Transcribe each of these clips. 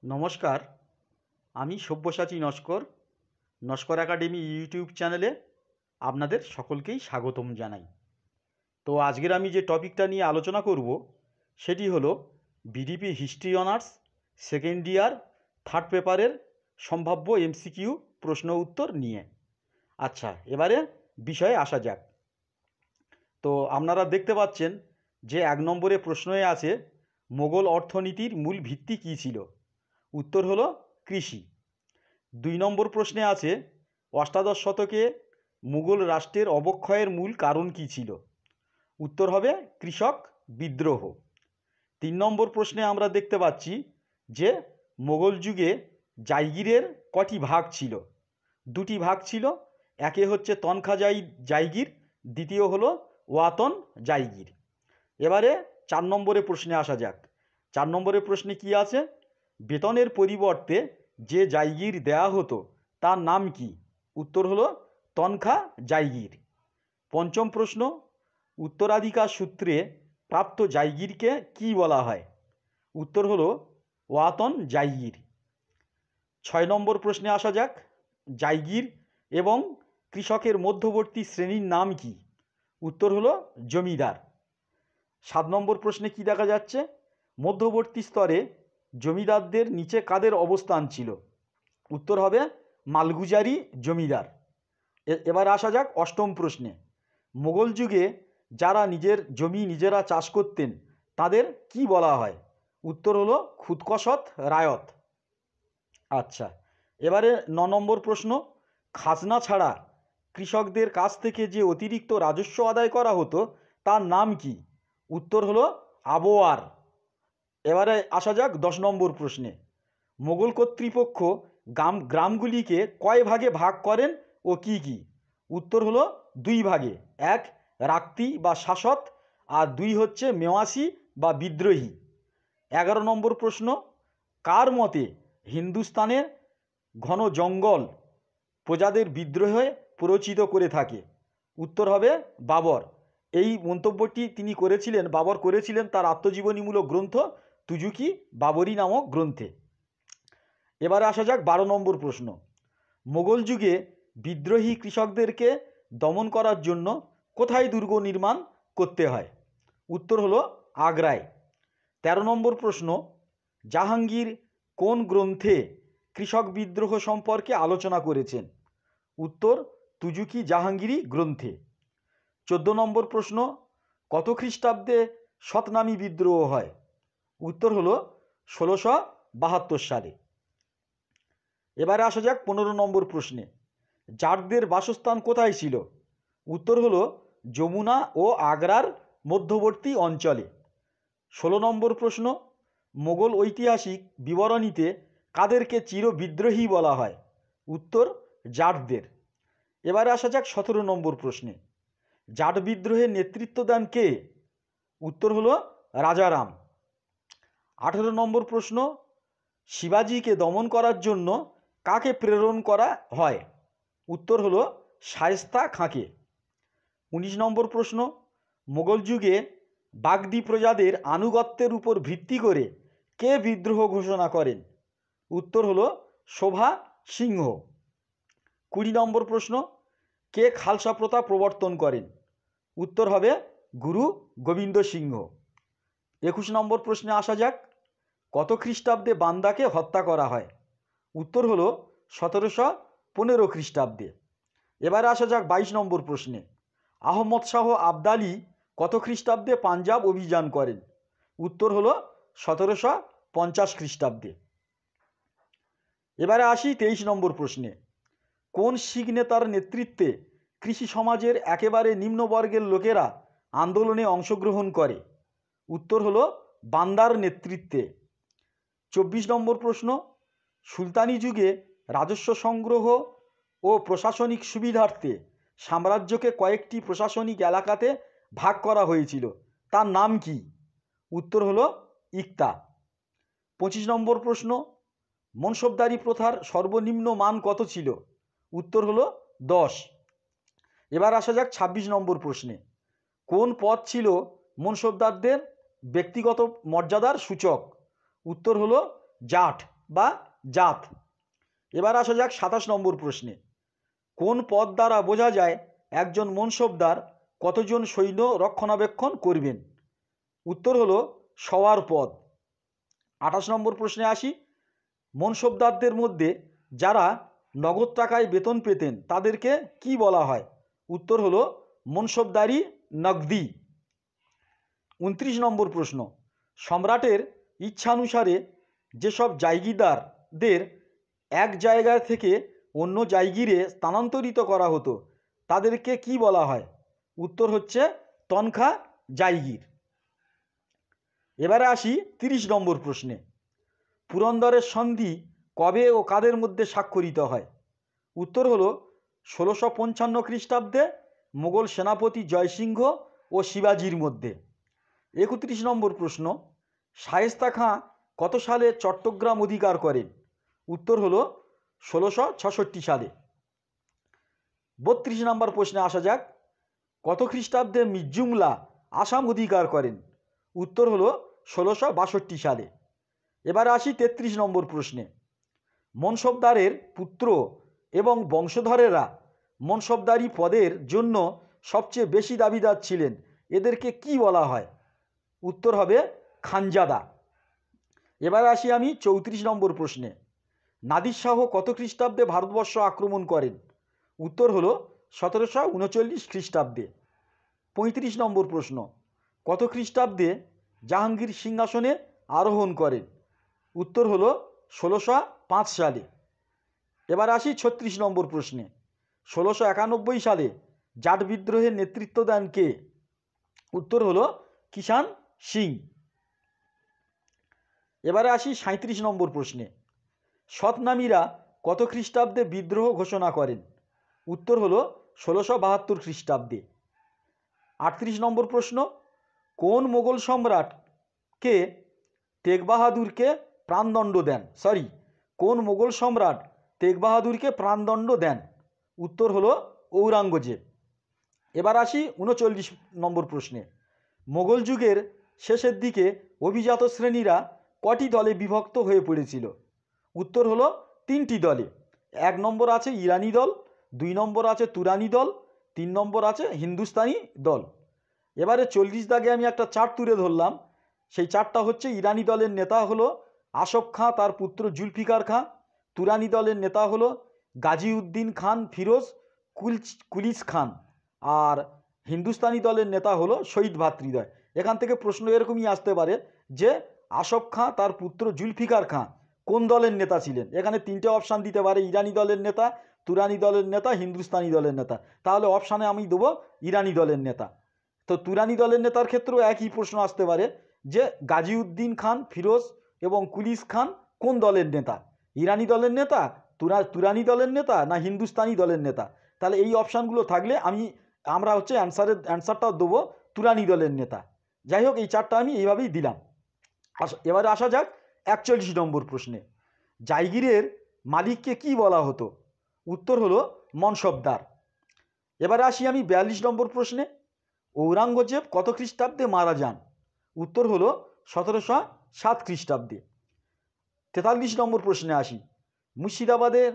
নমস্কার, আমি Sabyasachi Naskar. Naskar academy YouTube চ্যানেলে আপনাদের সকলকেই স্বাগতম জানাই। তো আজকের আমি যে টপিকটা নিয়ে আলোচনা করব সেটি হলো BDP history honours second year third পেপারের সম্ভাব্য এমসিকিউ প্রশ্ন উত্তর নিয়ে। আচ্ছা, এবারে বিষয়ে আসা যাক। তো আপনারা দেখতে পাচ্ছেন যে 1 নম্বরে প্রশ্নে আছে মোগল অর্থনীতির মূল ভিত্তি কী ছিল? উত্তর হলো কৃষি। 2 নম্বর প্রশ্নে আছে অষ্টাদশ শতকে মুঘল রাষ্ট্রের অবক্ষয়ের মূল কারণ কী ছিল? উত্তর হবে কৃষক বিদ্রোহ। 3 নম্বর প্রশ্নে আমরা দেখতে পাচ্ছি যে মোগল যুগে জায়গিরের কটি ভাগ ছিল? 2টি ভাগ ছিল। একে হচ্ছে তনখা জায়গির, দ্বিতীয় হলো ওয়াতন জায়গির। এবারে 4 নম্বরের প্রশ্নে আসা যাক। 4 নম্বরের প্রশ্নে কি আছে? বেতনের পরিবর্তে যে জায়গির দেয়া হতো তার নাম কি? উত্তর হলো তনখা জায়গির। 5ম প্রশ্ন, উত্তরাধিকার সূত্রে প্রাপ্ত জায়গিরকে কি বলা হয়? উত্তর হলো ওয়াতন জায়গির। 6 নম্বর প্রশ্নে আসা যাক। জায়গির এবং কৃষকের মধ্যবর্তী শ্রেণীর নাম কি? উত্তর হলো জমিদার। 7 নম্বর প্রশ্নে কি দেখা যাচ্ছে? মধ্যবর্তী স্তরে জমিদারদের নিচে কাদের অবস্থান ছিল? উত্তর হবে মালগুজারি জমিদার। এবার আসা যাক 8ম প্রশ্নে। মোগল যুগে যারা নিজের জমি নিজেরা চাষ করতেন তাদের কি বলা হয়? উত্তর হলো খুদকসত রায়ত। আচ্ছা, এবারে 9 নম্বর প্রশ্ন, খাজনা ছাড়া কৃষকদের কাছ থেকে যে অতিরিক্ত রাজস্ব আদায় করা হতো তার নাম কি? উত্তর হলো আবোয়ার। এবারে আসা যাক 10 নম্বর প্রশ্নে। মোগল কর্তৃপক্ষ গ্রামগুলিকে কয় ভাগে ভাগ করেন ও কি কি? উত্তর হলো 2 ভাগে। 1 রাক্তি বা শাসক, আর 2 হচ্ছে মেওয়াসি বা বিদ্রোহী। 11 নম্বর প্রশ্ন, কার মতে হিন্দুস্তানের ঘন জঙ্গল প্রজাদের বিদ্রোহে প্ররোচিত করে থাকে? উত্তর হবে বাবর। এই মন্তব্যটি বাবর করেছিলেন তার আত্মজীবনীমূলক গ্রন্থ তুজুকি বাবরি নামক গ্রন্থে। এবারে আসা যাক 12 নম্বর প্রশ্ন। মোগল যুগে বিদ্রোহী কৃষকদেরকে দমন করার জন্য কোথায় দুর্গ নির্মাণ করতে হয়? উত্তর হলো আগ্রায়। 13 নম্বর প্রশ্ন, জাহাঙ্গীর কোন গ্রন্থে কৃষক বিদ্রোহ সম্পর্কে আলোচনা করেছেন? উত্তর তুজুকি জাহাঙ্গীরি গ্রন্থে। 14 নম্বর প্রশ্ন, কত খ্রিস্টাব্দে সতনামী বিদ্রোহ হয়? উত্তর হলো 1672 সালে। এবারে আসা যাক 15 নম্বর প্রশ্নে। জাটদের বাসস্থান কোথায় ছিল? উত্তর হলো যমুনা ও আগ্রার মধ্যবর্তী অঞ্চলে। 16 নম্বর প্রশ্ন, মোগল ঐতিহাসিক বিবরণীতে কাদেরকে চির বিদ্রোহী বলা হয়? উত্তর জাটদের। এবারে আসা যাক 17 নম্বর প্রশ্নে। জাট বিদ্রোহের নেতৃত্ব দেন কে? উত্তর হলো রাজারাম। 18 নম্বর প্রশ্ন, শিবাজিকে দমন করার জন্য কাকে প্রেরণ করা হয়? উত্তর হলো শায়েস্তা খাঁকে। 19 নম্বর প্রশ্ন, মোগল যুগে বাগদি প্রজাদের আনুগত্যের উপর ভিত্তি করে কে বিদ্রোহ ঘোষণা করেন? উত্তর হলো শোভা সিংহ। 20 নম্বর প্রশ্ন, কে খালসা প্রথা প্রবর্তন করেন? উত্তর হবে গুরু গোবিন্দ সিংহ। 21 নম্বর প্রশ্নে আসা যাক। কত খ্রিস্টাব্দে বান্দাকে হত্যা করা হয়? উত্তর হলো 1715 খ্রিস্টাব্দে। এবারে আসা যাক 22 নম্বর প্রশ্নে। আহমদ শাহ আবদালি কত খ্রিস্টাব্দে পাঞ্জাব অভিযান করেন? উত্তর হলো 1750 খ্রিস্টাব্দে। এবারে আসি 23 নম্বর প্রশ্নে। কোন শিখ নেতার নেতৃত্বে কৃষি সমাজের একেবারে নিম্নবর্গের লোকেরা আন্দোলনে অংশগ্রহণ করে? উত্তর হলো বান্দার নেতৃত্বে। 24 নম্বর প্রশ্ন, সুলতানি যুগে রাজস্ব সংগ্রহ ও প্রশাসনিক সুবিধার্থে সাম্রাজ্যকে কয়েকটি প্রশাসনিক এলাকাতে ভাগ করা হয়েছিল, তার নাম কি? উত্তর হলো ইকতা। 25 নম্বর প্রশ্ন, মনসবদারি প্রথার সর্বনিম্ন মান কত ছিল? উত্তর হলো 10। এবার আসা যাক 26 নম্বর প্রশ্নে। কোন পদ ছিল মনসবদারদের ব্যক্তিগত মর্যাদার সূচক? উত্তর হলো জাট বা জাত। এবার আসা যাক 27 নম্বর প্রশ্নে। কোন পদ দ্বারা বোঝা যায় একজন মনসবদার কতজন সৈন্য রক্ষণাবেক্ষণ করবেন? উত্তর হলো সওয়ার পদ। 28 নম্বর প্রশ্নে আসি। মনসবদারদের মধ্যে যারা নগদ টাকায় বেতন পেতেন তাদেরকে কি বলা হয়? উত্তর হলো মনসবদারি নগদি। 29 নম্বর প্রশ্ন। সম্রাটের ইচ্ছানুসারে যেসব জায়গিরদারদের এক জায়গা থেকে অন্য জায়গিরে স্থানান্তরিত করা হতো তাদেরকে কি বলা হয়? উত্তর হচ্ছে তনখা জায়গির। এবারে আসি 30 নম্বর প্রশ্নে। পুরন্দরের সন্ধি কবে ও কাদের মধ্যে স্বাক্ষরিত হয়? উত্তর হলো 1655 খ্রিস্টাব্দে মোগল সেনাপতি জয়সিংহ ও শিবাজির মধ্যে। 31 নম্বর প্রশ্ন। শায়েস্তা খাঁ কত সালে চট্টগ্রাম অধিকার করেন? উত্তর হলো 1666 সালে। 32 নম্বর প্রশ্নে আসা যাক। কত খ্রিস্টাব্দে মির্জুমলা আসাম অধিকার করেন? উত্তর হলো 1662 সালে। এবার আসি 33 নম্বর প্রশ্নে। মনসবদারের পুত্র এবং বংশধরেরা মনসবদারি পদের জন্য সবচেয়ে বেশি দাবিদার ছিলেন, এদেরকে কি বলা হয়? উত্তর হবে খানজাদা। এবার আসি আমি 34 নম্বর প্রশ্নে। নাদির শাহ কত খ্রিস্টাব্দে ভারতবর্ষ আক্রমণ করেন? উত্তর হলো 1739 খ্রিস্টাব্দে। 35 নম্বর প্রশ্ন। কত খ্রিস্টাব্দে জাহাঙ্গীর সিংহাসনে আরোহণ করেন? উত্তর হলো 1605 সালে। এবার আসি 36 নম্বর প্রশ্নে। 1691 সালে জাট বিদ্রোহের নেতৃত্ব দেন কে? উত্তর হলো কিষাণ সিং। এবারে আসি 37 নম্বর প্রশ্নে। সৎনামীরা কত খ্রিস্টাব্দে বিদ্রোহ ঘোষণা করেন? উত্তর হলো 1672 খ্রিস্টাব্দে। 38 নম্বর প্রশ্ন। কোন মোগল সম্রাটকে তেগ বাহাদুরকে প্রাণদণ্ড দেন? কোন মোগল সম্রাট তেগ বাহাদুরকে প্রাণদণ্ড দেন? উত্তর হলো ঔরঙ্গজেব। এবার আসি 39 নম্বর প্রশ্নে। মোগল যুগের শেষের দিকে অভিজাত শ্রেণীরা কটি দলে বিভক্ত হয়ে পড়েছিল? উত্তর হলো 3টি দলে। 1 নম্বর আছে ইরানি দল, 2 নম্বর আছে তুরানি দল, 3 নম্বর আছে হিন্দুস্তানি দল। এবারে 40 দাগে আমি একটা চার্ট তুলে ধরলাম। সেই চার্টটা হচ্ছে ইরানি দলের নেতা হলো আশফ খাঁ, তার পুত্র জুলফিকার খাঁ। তুরানি দলের নেতা হলো গাজীউদ্দিন খান ফিরোজ কুলিস খান। আর হিন্দুস্তানি দলের নেতা হলো শহীদ ভাতৃদ্বয়। এখান থেকে প্রশ্ন এরকমই আসতে পারে যে আশফ খাঁ তার পুত্র জুলফিকার খাঁ কোন দলের নেতা ছিলেন? এখানে 3টে অপশান দিতে পারে, ইরানি দলের নেতা, তুরানি দলের নেতা, হিন্দুস্তানি দলের নেতা। তাহলে অপশানে আমি দেবো ইরানি দলের নেতা। তো তুরানি দলের নেতার ক্ষেত্রেও একই প্রশ্ন আসতে পারে যে গাজীউদ্দিন খান ফিরোজ এবং কুলিস খান কোন দলের নেতা? ইরানি দলের নেতা, তুরানি দলের নেতা, না হিন্দুস্তানি দলের নেতা? তাহলে এই অপশানগুলো থাকলে আমরা হচ্ছে অ্যান্সারটা দেবো তুরানি দলের নেতা। যাই হোক, এই চারটা আমি এইভাবেই দিলাম। এবারে আসা যাক 41 নম্বর প্রশ্নে। জায়গিরের মালিককে কি বলা হতো? উত্তর হলো মনসবদার। এবারে আসি আমি 42 নম্বর প্রশ্নে। ঔরঙ্গজেব কত খ্রিস্টাব্দে মারা যান? উত্তর হলো 1707 খ্রিস্টাব্দে। 43 নম্বর প্রশ্নে আসি। মুর্শিদাবাদের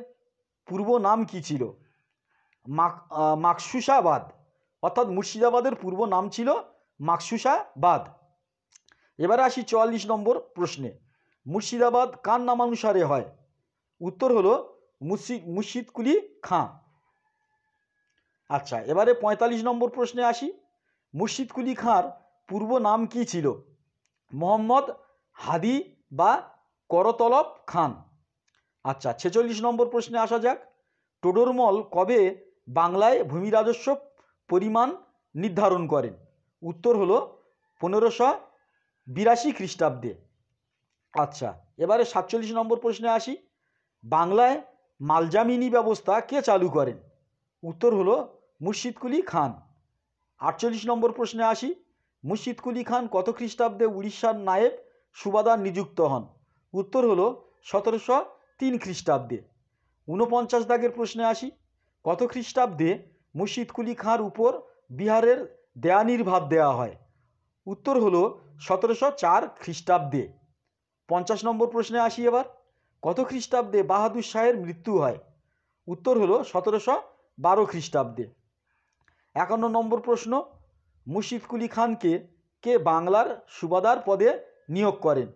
পূর্ব নাম কি ছিল? মাকসুসাবাদ। অর্থাৎ মুর্শিদাবাদের পূর্ব নাম ছিল মাকসুসাবাদ। এবারে আসি 44 নম্বর প্রশ্নে। মুর্শিদাবাদ কার নামানুসারে হয়? উত্তর হলো মুর্শিদ কুলি খাঁ। আচ্ছা, এবারে 45 নম্বর প্রশ্নে আসি। মুর্শিদ কুলি খাঁর পূর্ব নাম কি ছিল? মোহাম্মদ হাদি বা করতলব খান। আচ্ছা, 46 নম্বর প্রশ্নে আসা যাক। টোডরমল কবে বাংলায় ভূমি রাজস্ব পরিমাণ নির্ধারণ করেন? উত্তর হলো 1582 খ্রিস্টাব্দে। আচ্ছা, এবারে 47 নম্বর প্রশ্নে আসি। বাংলায় মালজামিনী ব্যবস্থা কে চালু করেন? উত্তর হলো মুর্শিদ কুলি খান। 48 নম্বর প্রশ্নে আসি। মুর্শিদ কুলি খান কত খ্রিস্টাব্দে উড়িষ্যার নায়েব সুবাদার নিযুক্ত হন? উত্তর হলো 1703 খ্রিস্টাব্দে। 49 দাগের প্রশ্নে আসি। কত খ্রিস্টাব্দে মুর্শিদ কুলি খাঁর উপর বিহারের দেয়ানির ভার দেওয়া হয়? উত্তর হলো 1704 খ্রিস্টাব্দে। 50 নম্বর প্রশ্নে আসি এবার। কত খ্রিস্টাব্দে বাহাদুর শাহের মৃত্যু হয়? উত্তর হলো 1712 খ্রিস্টাব্দে। 51 নম্বর প্রশ্ন, মুর্শিদ কুলি খানকে কে বাংলার সুবাদার পদে নিয়োগ করেন?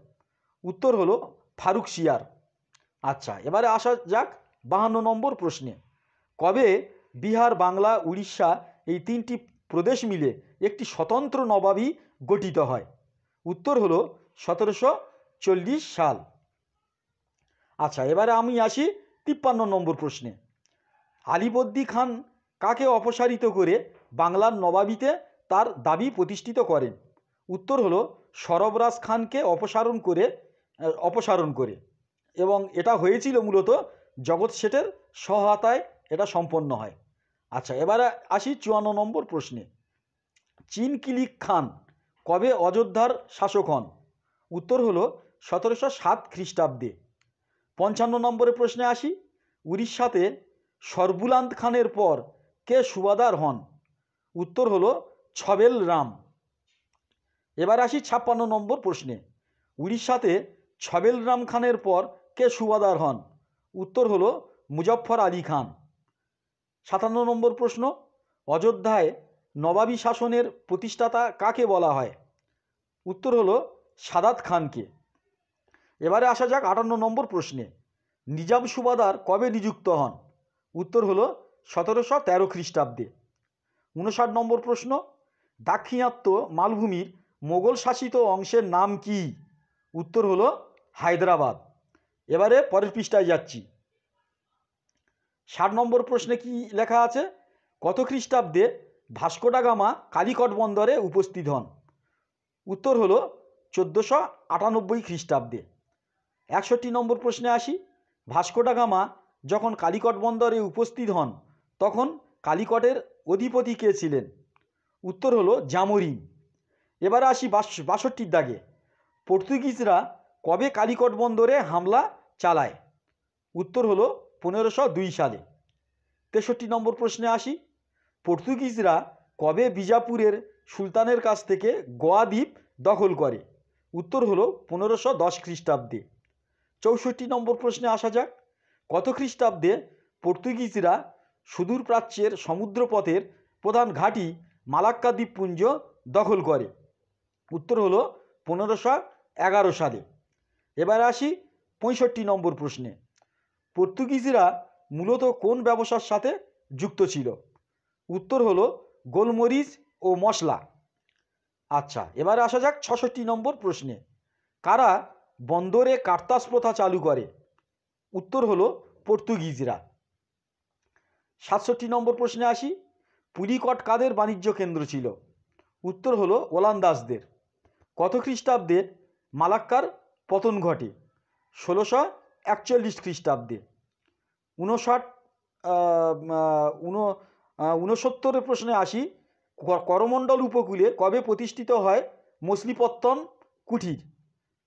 উত্তর হলো ফারুক সিয়ার। আচ্ছা, এবারে আসা যাক 52 নম্বর প্রশ্নে। কবে বিহার, বাংলা, উড়িষ্যা এই তিনটি প্রদেশ মিলে একটি স্বতন্ত্র নবাবী গঠিত হয়? উত্তর হলো 1740 সাল। আচ্ছা, এবারে আমি আসি 53 নম্বর প্রশ্নে। আলীবর্দী খান কাকে অপসারিত করে বাংলার নবাবিতে তার দাবি প্রতিষ্ঠিত করেন? উত্তর হলো সরবরাজ খানকে অপসারণ করে এবং এটা হয়েছিল মূলত জগৎ শেঠের সহায়তায় এটা সম্পন্ন হয়। আচ্ছা, এবারে আসি 54 নম্বর প্রশ্নে। চিনকিলিক খান কবে অযোধ্যার শাসক হন? উত্তর হলো 1707 খ্রিস্টাব্দে। 55 নম্বরের প্রশ্নে আসি। উড়িষ্যাতে সর্বুলান্ত খানের পর কে সুবাদার হন? উত্তর হলো ছবেল রাম। এবার আসি 56 নম্বর প্রশ্নে। উড়িষ্যাতে ছবেল রাম খানের পর কে সুবাদার হন? উত্তর হলো মুজফ্ফর আলী খান। 57 নম্বর প্রশ্ন, অযোধ্যায় নবাবী শাসনের প্রতিষ্ঠাতা কাকে বলা হয়? উত্তর হলো সাদাত খানকে। এবারে আসা যাক 58 নম্বর প্রশ্নে। নিজাম সুবাদার কবে নিযুক্ত হন? উত্তর হলো 1713 খ্রিস্টাব্দে। 59 নম্বর প্রশ্ন, দাক্ষিণাত্য মালভূমির মোগল শাসিত অংশের নাম কি? উত্তর হলো হায়দ্রাবাদ। এবারে পরের পৃষ্ঠায় যাচ্ছি। 60 নম্বর প্রশ্নে কি লেখা আছে? কত খ্রিস্টাব্দে ভাস্কো ডা গামা কালিকট বন্দরে উপস্থিত হন? উত্তর হলো 1498 খ্রিস্টাব্দে। 61 নম্বর প্রশ্নে আসি। ভাস্কো ডা গামা যখন কালিকট বন্দরে উপস্থিত হন তখন কালিকটের অধিপতি কে ছিলেন? উত্তর হলো জামোরিন। এবারে আসি 62 দাগে। পর্তুগিজরা কবে কালিকট বন্দরে হামলা চালায়? উত্তর হলো 1502 সালে। 63 নম্বর প্রশ্নে আসি। পর্তুগিজরা কবে বিজাপুরের সুলতানের কাছ থেকে গোয়া দ্বীপ দখল করে? উত্তর হলো 1510 খ্রিস্টাব্দে। 64 নম্বর প্রশ্নে আসা যাক। কত খ্রিস্টাব্দে পর্তুগিজরা সুদূর প্রাচ্যের সমুদ্রপথের প্রধান ঘাঁটি মালাক্কা দ্বীপপুঞ্জ দখল করে? উত্তর হলো 1511 সালে। এবার আসি 65 নম্বর প্রশ্নে। পর্তুগিজরা মূলত কোন ব্যবসার সাথে যুক্ত ছিল? উত্তর হলো গোলমরিচ ও মশলা। আচ্ছা, এবার আসা যাক 66 নম্বর প্রশ্নে। কারা বন্দরে কার্তাস প্রথা চালু করে? উত্তর হলো পর্তুগিজরা। 67 নম্বর প্রশ্নে আসি। পুলিকট কাদের বাণিজ্য কেন্দ্র ছিল? উত্তর হলো ওলান্দাজদের। কত খ্রিস্টাব্দে মালাক্কার পতন ঘটে? 1641 খ্রিস্টাব্দে। 69 প্রশ্নে আসি। করমণ্ডল উপকূলে কবে প্রতিষ্ঠিত হয় মছলিপত্তন কুঠির?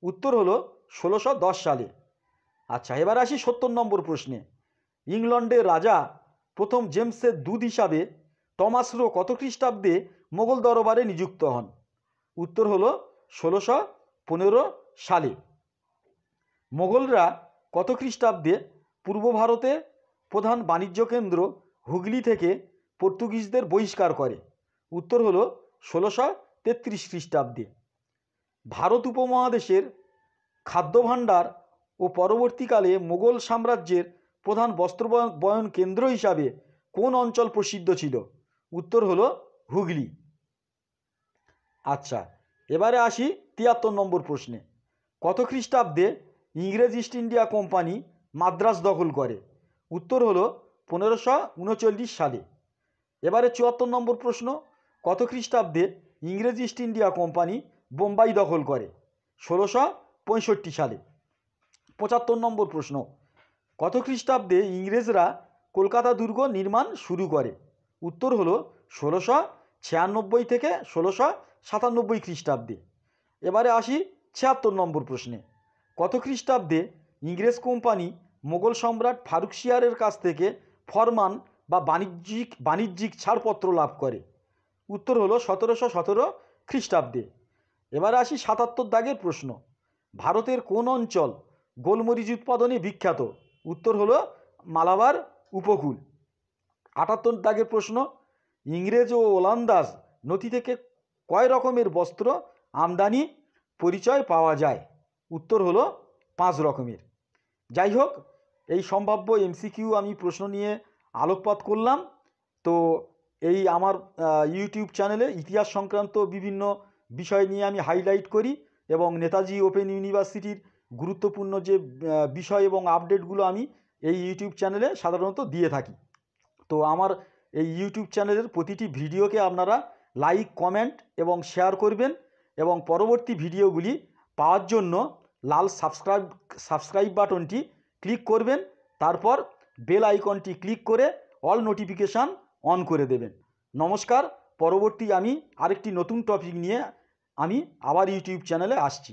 উত্তর হলো 1610 সালে। আচ্ছা, এবার আসি 70 নম্বর প্রশ্নে। ইংল্যান্ডের রাজা প্রথম জেমসের দূত হিসাবে টমাস রো কত খ্রিস্টাব্দে মোগল দরবারে নিযুক্ত হন? উত্তর হলো 1615 সালে। মোগলরা কত খ্রিস্টাব্দে পূর্ব ভারতে প্রধান বাণিজ্য কেন্দ্র হুগলি থেকে পর্তুগিজদের বহিষ্কার করে? উত্তর হলো 1633 খ্রিস্টাব্দে। ভারত উপমহাদেশের খাদ্যভাণ্ডার ও পরবর্তীকালে মোগল সাম্রাজ্যের প্রধান বস্ত্র বয়ন কেন্দ্র হিসাবে কোন অঞ্চল প্রসিদ্ধ ছিল? উত্তর হলো হুগলি। আচ্ছা, এবারে আসি 73 নম্বর প্রশ্নে। কত খ্রিস্টাব্দে ইংরেজ ইস্ট ইন্ডিয়া কোম্পানি মাদ্রাজ দখল করে? উত্তর হলো 1539 সালে। এবারে 74 নম্বর প্রশ্ন। কত খ্রিস্টাব্দে ইংরেজ ইস্ট ইন্ডিয়া কোম্পানি বোম্বাই দখল করে? 1665 সালে। 75 নম্বর প্রশ্ন। কত খ্রিস্টাব্দে ইংরেজরা কলকাতা দুর্গ নির্মাণ শুরু করে? উত্তর হলো 1696 থেকে 1697 খ্রিস্টাব্দে। এবারে আসি 76 নম্বর প্রশ্নে। কত খ্রিস্টাব্দে ইংরেজ কোম্পানি মোগল সম্রাট ফারুক সিয়ারের কাছ থেকে ফরমান বা বাণিজ্যিক ছাড়পত্র লাভ করে? উত্তর হলো 1717 খ্রিস্টাব্দে। এবারে আসি 77 দাগের প্রশ্ন। ভারতের কোন অঞ্চল গোলমরিচ উৎপাদনে বিখ্যাত? উত্তর হলো মালাবার উপকূল। ৭৮ দাগের প্রশ্ন, ইংরেজ ও ওলন্দাজ নথি থেকে কয় রকমের বস্ত্র আমদানি পরিচয় পাওয়া যায়? উত্তর হলো 5 রকমের। যাই হোক, এই সম্ভাব্য এমসিকিউ আমি প্রশ্ন নিয়ে আলোকপাত করলাম। তো এই আমার ইউটিউব চ্যানেলে ইতিহাস সংক্রান্ত বিভিন্ন বিষয় নিয়ে আমি হাইলাইট করি এবং নেতাজি ওপেন ইউনিভার্সিটির গুরুত্বপূর্ণ যে বিষয় এবং আপডেটগুলো আমি এই ইউটিউব চ্যানেলে সাধারণত দিয়ে থাকি। তো আমার এই ইউটিউব চ্যানেলের প্রতিটি ভিডিওকে আপনারা লাইক, কমেন্ট এবং শেয়ার করবেন এবং পরবর্তী ভিডিওগুলি পাওয়ার জন্য লাল সাবস্ক্রাইব বাটনটি ক্লিক করবেন, তারপর বেল আইকনটি ক্লিক করে অল নোটিফিকেশান অন করে দেবেন। নমস্কার। পরবর্তী আমি আরেকটি নতুন টপিক নিয়ে আমি আবার ইউটিউব চ্যানেলে আসছি।